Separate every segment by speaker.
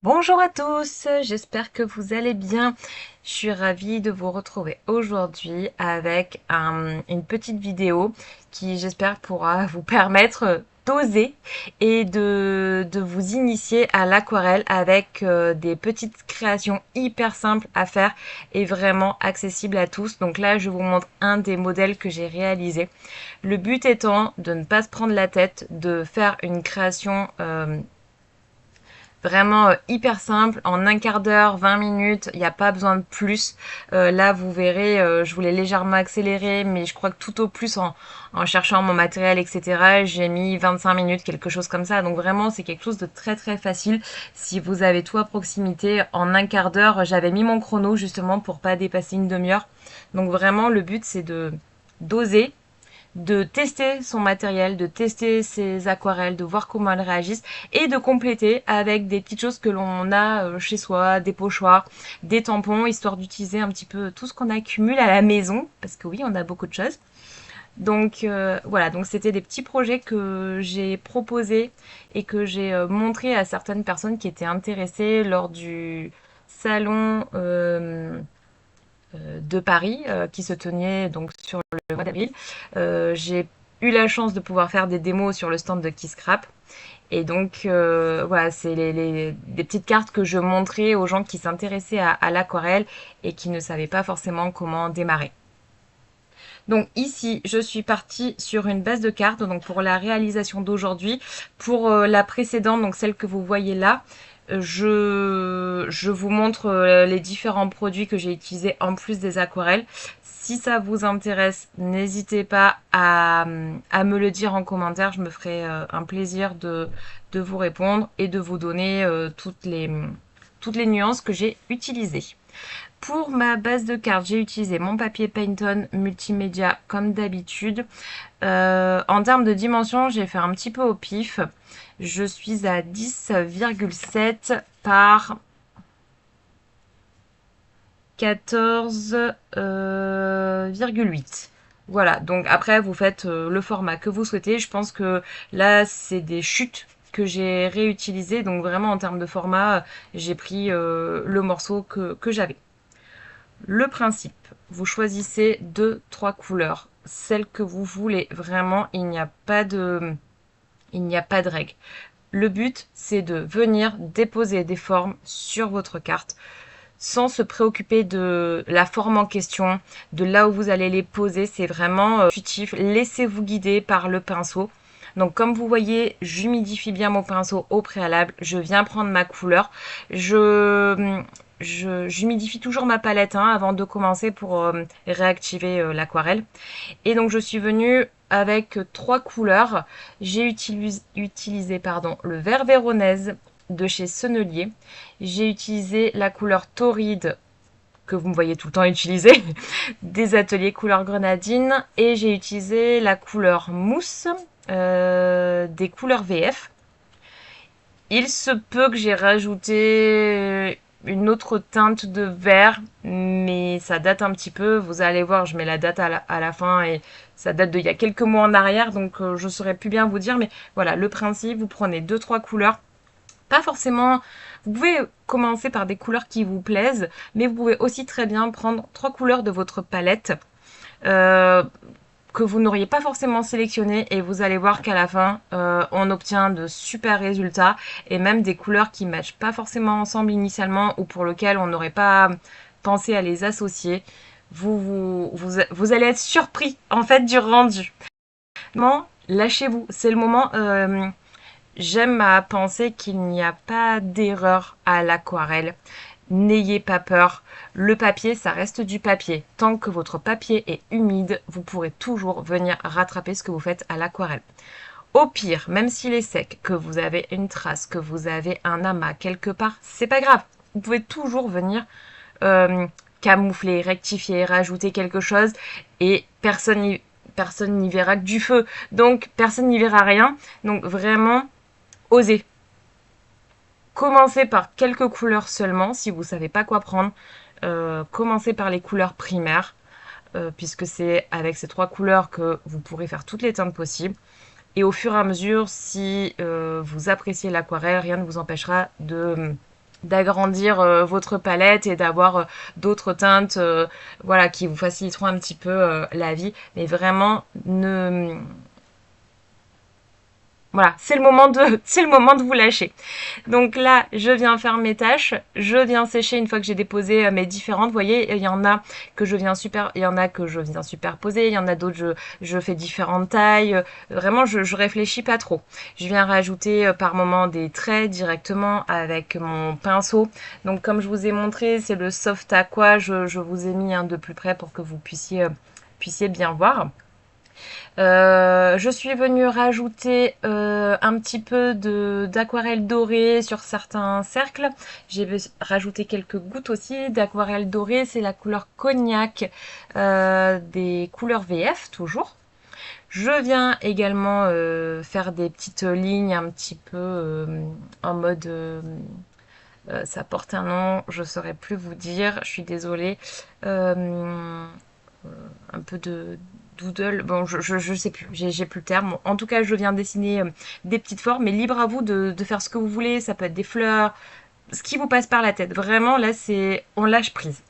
Speaker 1: Bonjour à tous, j'espère que vous allez bien. Je suis ravie de vous retrouver aujourd'hui avec une petite vidéo qui, j'espère, pourra vous permettre d'oser et de vous initier à l'aquarelle avec des petites créations hyper simples à faire et vraiment accessibles à tous. Donc là, je vous montre un des modèles que j'ai réalisé. Le but étant de ne pas se prendre la tête, de faire une création vraiment hyper simple, en un quart d'heure, 20 minutes, il n'y a pas besoin de plus. Là, vous verrez, je voulais légèrement accélérer, mais je crois que tout au plus en cherchant mon matériel, etc., j'ai mis 25 minutes, quelque chose comme ça. Donc vraiment, c'est quelque chose de très très facile. Si vous avez tout à proximité, en un quart d'heure, j'avais mis mon chrono justement pour pas dépasser une demi-heure. Donc vraiment, le but, c'est de d'oser, de tester son matériel, de tester ses aquarelles, de voir comment elles réagissent et de compléter avec des petites choses que l'on a chez soi, des pochoirs, des tampons, histoire d'utiliser un petit peu tout ce qu'on accumule à la maison, parce que oui, on a beaucoup de choses. Donc voilà, donc c'était des petits projets que j'ai proposés et que j'ai montré à certaines personnes qui étaient intéressées lors du salon de Paris qui se tenait donc sur le mois d'avril. J'ai eu la chance de pouvoir faire des démos sur le stand de Kisscrap. Et donc, voilà, c'est des petites cartes que je montrais aux gens qui s'intéressaient à l'aquarelle et qui ne savaient pas forcément comment démarrer. Donc ici, je suis partie sur une base de cartes, donc pour la réalisation d'aujourd'hui. Pour la précédente, donc celle que vous voyez là, je vous montre les différents produits que j'ai utilisés en plus des aquarelles. Si ça vous intéresse, n'hésitez pas à me le dire en commentaire. Je me ferai un plaisir de vous répondre et de vous donner toutes les nuances que j'ai utilisées. Pour ma base de cartes, j'ai utilisé mon papier Pantone multimédia comme d'habitude. En termes de dimension, j'ai fait un petit peu au pif. Je suis à 10,7 par 14,8. Voilà, donc après vous faites le format que vous souhaitez. Je pense que là c'est des chutes que j'ai réutilisées. Donc vraiment en termes de format, j'ai pris le morceau que j'avais. Le principe, vous choisissez deux, trois couleurs, celles que vous voulez. Vraiment, il n'y a pas de règle. Le but, c'est de venir déposer des formes sur votre carte sans se préoccuper de la forme en question, de là où vous allez les poser. C'est vraiment intuitif. Laissez-vous guider par le pinceau. Donc comme vous voyez, j'humidifie bien mon pinceau au préalable. Je viens prendre ma couleur. J'humidifie toujours ma palette avant de commencer pour réactiver l'aquarelle. Et donc je suis venue avec trois couleurs. J'ai utilisé le vert véronèse de chez Sennelier. J'ai utilisé la couleur tauride que vous me voyez tout le temps utiliser, des ateliers couleur grenadine. Et j'ai utilisé la couleur mousse des couleurs VF. Il se peut que j'ai rajouté une autre teinte de vert, mais ça date un petit peu. Vous allez voir, je mets la date à la fin et ça date d'il y a quelques mois en arrière, donc je saurais plus bien vous dire. Mais voilà, le principe, vous prenez deux, trois couleurs. Pas forcément. Vous pouvez commencer par des couleurs qui vous plaisent, mais vous pouvez aussi très bien prendre trois couleurs de votre palette. Euh, que vous n'auriez pas forcément sélectionné et vous allez voir qu'à la fin, on obtient de super résultats et même des couleurs qui ne matchent pas forcément ensemble initialement ou pour lesquelles on n'aurait pas pensé à les associer. Vous allez être surpris en fait du rendu. Non, lâchez-vous. C'est le moment. J'aime à penser qu'il n'y a pas d'erreur à l'aquarelle. N'ayez pas peur. Le papier, ça reste du papier. Tant que votre papier est humide, vous pourrez toujours venir rattraper ce que vous faites à l'aquarelle. Au pire, même s'il est sec, que vous avez une trace, que vous avez un amas quelque part, c'est pas grave. Vous pouvez toujours venir euh, camoufler, rectifier, rajouter quelque chose et personne n'y verra que du feu. Donc personne n'y verra rien. Donc vraiment, osez. Commencez par quelques couleurs seulement si vous ne savez pas quoi prendre. Commencez par les couleurs primaires puisque c'est avec ces trois couleurs que vous pourrez faire toutes les teintes possibles. Et au fur et à mesure, si vous appréciez l'aquarelle, rien ne vous empêchera d'agrandir votre palette et d'avoir d'autres teintes voilà, qui vous faciliteront un petit peu la vie. Mais vraiment, ne voilà, c'est le moment de vous lâcher. Donc là, je viens faire mes tâches, je viens sécher une fois que j'ai déposé mes différentes. Vous voyez, il y en a que il y en a que je viens superposer, il y en a d'autres je fais différentes tailles. Vraiment, je réfléchis pas trop. Je viens rajouter par moment des traits directement avec mon pinceau. Donc comme je vous ai montré, c'est le soft aqua. Je vous ai mis un de plus près pour que vous puissiez bien voir. Je suis venue rajouter un petit peu d'aquarelle dorée sur certains cercles. J'ai rajouté quelques gouttes aussi d'aquarelle dorée. C'est la couleur cognac des couleurs VF toujours. Je viens également faire des petites lignes un petit peu en mode... ça porte un nom, je ne saurais plus vous dire, je suis désolée. Un peu de doodle, bon je sais plus, j'ai plus le terme. En tout cas, je viens dessiner des petites formes, mais libre à vous de faire ce que vous voulez, ça peut être des fleurs, ce qui vous passe par la tête. Vraiment, là, c'est on lâche prise.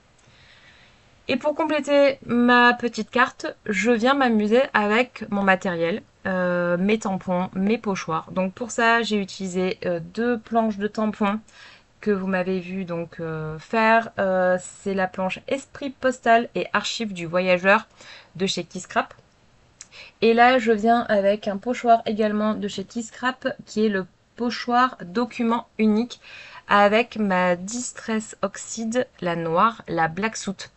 Speaker 1: Et pour compléter ma petite carte, je viens m'amuser avec mon matériel, mes tampons, mes pochoirs. Donc pour ça, j'ai utilisé deux planches de tampons que vous m'avez vu donc faire. C'est la planche Esprit Postal et Archives du Voyageur de chez Kisscrap. Et là, je viens avec un pochoir également de chez Kisscrap qui est le pochoir document unique avec ma Distress Oxide, la noire, la Black Soot.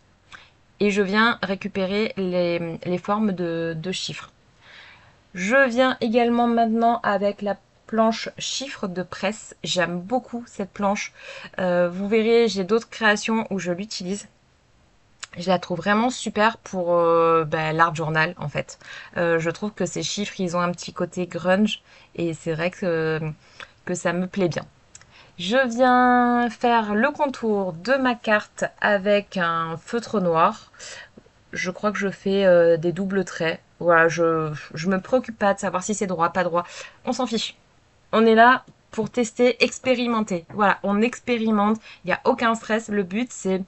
Speaker 1: Et je viens récupérer les formes de chiffres. Je viens également maintenant avec la planche chiffre de presse. J'aime beaucoup cette planche. Vous verrez, j'ai d'autres créations où je l'utilise. Je la trouve vraiment super pour l'art journal en fait. Je trouve que ces chiffres, ils ont un petit côté grunge et c'est vrai que ça me plaît bien. Je viens faire le contour de ma carte avec un feutre noir. Je crois que je fais des doubles traits. Voilà, je me préoccupe pas de savoir si c'est droit, pas droit. On s'en fiche. On est là pour tester, expérimenter. Voilà, on expérimente. Il n'y a aucun stress. Le but, c'est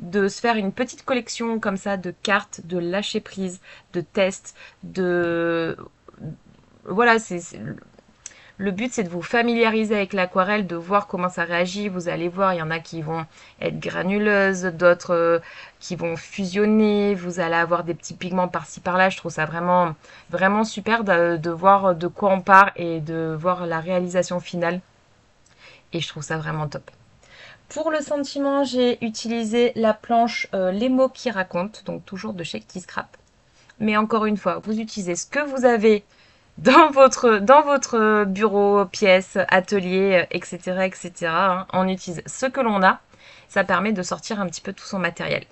Speaker 1: de se faire une petite collection comme ça de cartes, de lâcher prise, de tests, de... Voilà, le but, c'est de vous familiariser avec l'aquarelle, de voir comment ça réagit. Vous allez voir, il y en a qui vont être granuleuses, d'autres qui vont fusionner. Vous allez avoir des petits pigments par-ci par-là. Je trouve ça vraiment, vraiment super de voir de quoi on part et de voir la réalisation finale. Et je trouve ça vraiment top. Pour le sentiment, j'ai utilisé la planche Les mots qui racontent, donc toujours de chez Kisscrap. Mais encore une fois, vous utilisez ce que vous avez dans votre bureau, pièce, atelier, etc., etc. Hein. On utilise ce que l'on a. Ça permet de sortir un petit peu tout son matériel.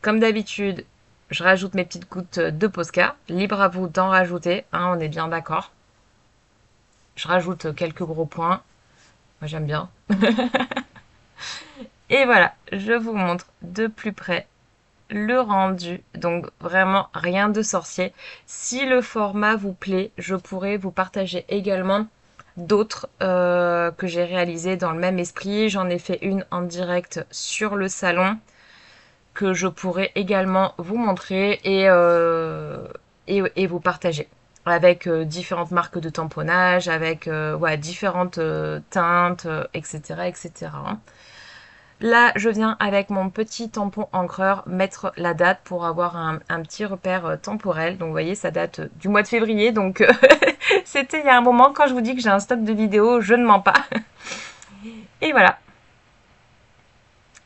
Speaker 1: Comme d'habitude, je rajoute mes petites gouttes de Posca. Libre à vous d'en rajouter, hein, on est bien d'accord. Je rajoute quelques gros points. Moi, j'aime bien. Et voilà, je vous montre de plus près le rendu, donc vraiment rien de sorcier. Si le format vous plaît, je pourrais vous partager également d'autres que j'ai réalisées dans le même esprit. J'en ai fait une en direct sur le salon que je pourrais également vous montrer et vous partager avec différentes marques de tamponnage, avec différentes teintes, etc., etc. Là, je viens avec mon petit tampon encreur mettre la date pour avoir un petit repère temporel. Donc, vous voyez, ça date du mois de février. Donc, c'était il y a un moment. Quand je vous dis que j'ai un stock de vidéos, je ne mens pas. Et voilà.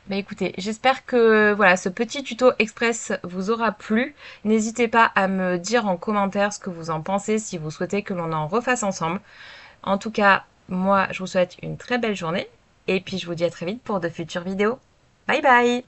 Speaker 1: Mais écoutez, j'espère que voilà, ce petit tuto express vous aura plu. N'hésitez pas à me dire en commentaire ce que vous en pensez, si vous souhaitez que l'on en refasse ensemble. En tout cas, moi, je vous souhaite une très belle journée. Et puis, je vous dis à très vite pour de futures vidéos. Bye bye!